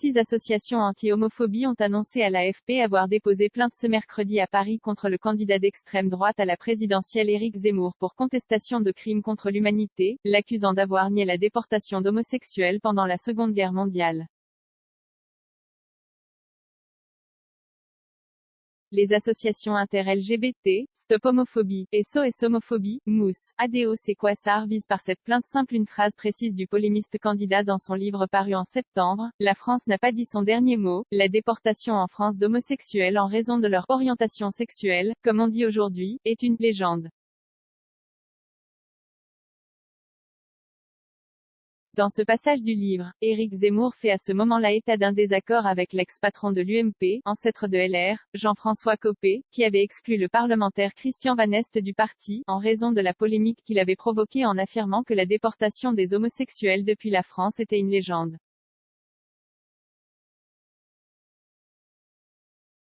6 associations anti-homophobie ont annoncé à l'AFP avoir déposé plainte ce mercredi à Paris contre le candidat d'extrême droite à la présidentielle Éric Zemmour pour contestation de crimes contre l'humanité, l'accusant d'avoir nié la déportation d'homosexuels pendant la Seconde Guerre mondiale. Les associations inter-LGBT, Stop Homophobie, SOS Homophobie, Mousse, ADOC Quasar visent par cette plainte simple une phrase précise du polémiste candidat dans son livre paru en septembre: La France n'a pas dit son dernier mot, la déportation en France d'homosexuels en raison de leur orientation sexuelle, comme on dit aujourd'hui, est une légende. Dans ce passage du livre, Éric Zemmour fait à ce moment-là état d'un désaccord avec l'ex-patron de l'UMP, ancêtre de LR, Jean-François Copé, qui avait exclu le parlementaire Christian Van Est du parti, en raison de la polémique qu'il avait provoquée en affirmant que la déportation des homosexuels depuis la France était une légende.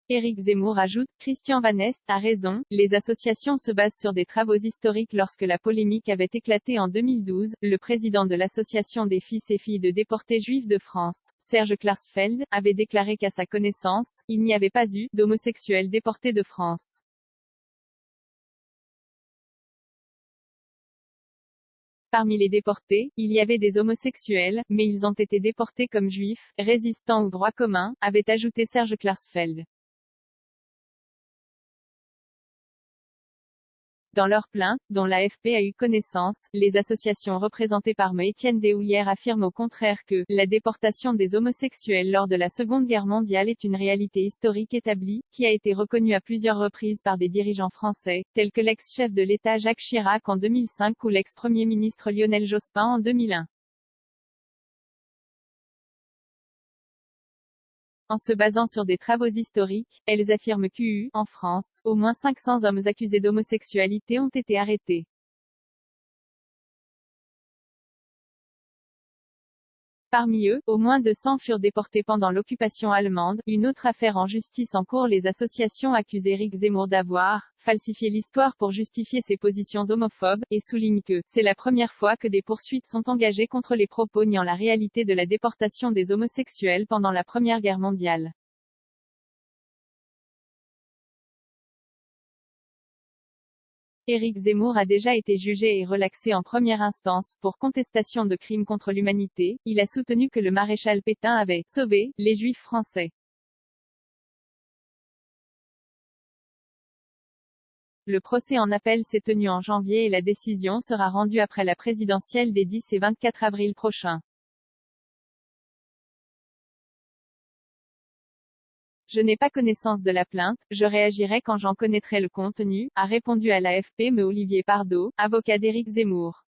Éric Zemmour ajoute: Christian Van Est a raison, les associations se basent sur des travaux historiques. Lorsque la polémique avait éclaté en 2012, le président de l'association des fils et filles de déportés juifs de France, Serge Klarsfeld, avait déclaré qu'à sa connaissance, il n'y avait pas eu d'homosexuels déportés de France. Parmi les déportés, il y avait des homosexuels, mais ils ont été déportés comme juifs, résistants ou droit commun, avait ajouté Serge Klarsfeld. Dans leur plainte, dont l'AFP a eu connaissance, les associations représentées par Étienne Déhoullière affirment au contraire que la déportation des homosexuels lors de la Seconde Guerre mondiale est une réalité historique établie, qui a été reconnue à plusieurs reprises par des dirigeants français, tels que l'ex-chef de l'État Jacques Chirac en 2005 ou l'ex-premier ministre Lionel Jospin en 2001. En se basant sur des travaux historiques, elles affirment qu'en en France, au moins 500 hommes accusés d'homosexualité ont été arrêtés. Parmi eux, au moins 200 furent déportés pendant l'occupation allemande. Une autre affaire en justice en cours. Les associations accusent Éric Zemmour d'avoir falsifié l'histoire pour justifier ses positions homophobes, et soulignent que c'est la première fois que des poursuites sont engagées contre les propos niant la réalité de la déportation des homosexuels pendant la Première Guerre mondiale. Éric Zemmour a déjà été jugé et relaxé en première instance, pour contestation de crimes contre l'humanité. Il a soutenu que le maréchal Pétain avait « sauvé » les juifs français. Le procès en appel s'est tenu en janvier et la décision sera rendue après la présidentielle des 10 et 24 avril prochains. Je n'ai pas connaissance de la plainte, je réagirai quand j'en connaîtrai le contenu, a répondu à l'AFP Olivier Pardo, avocat d'Éric Zemmour.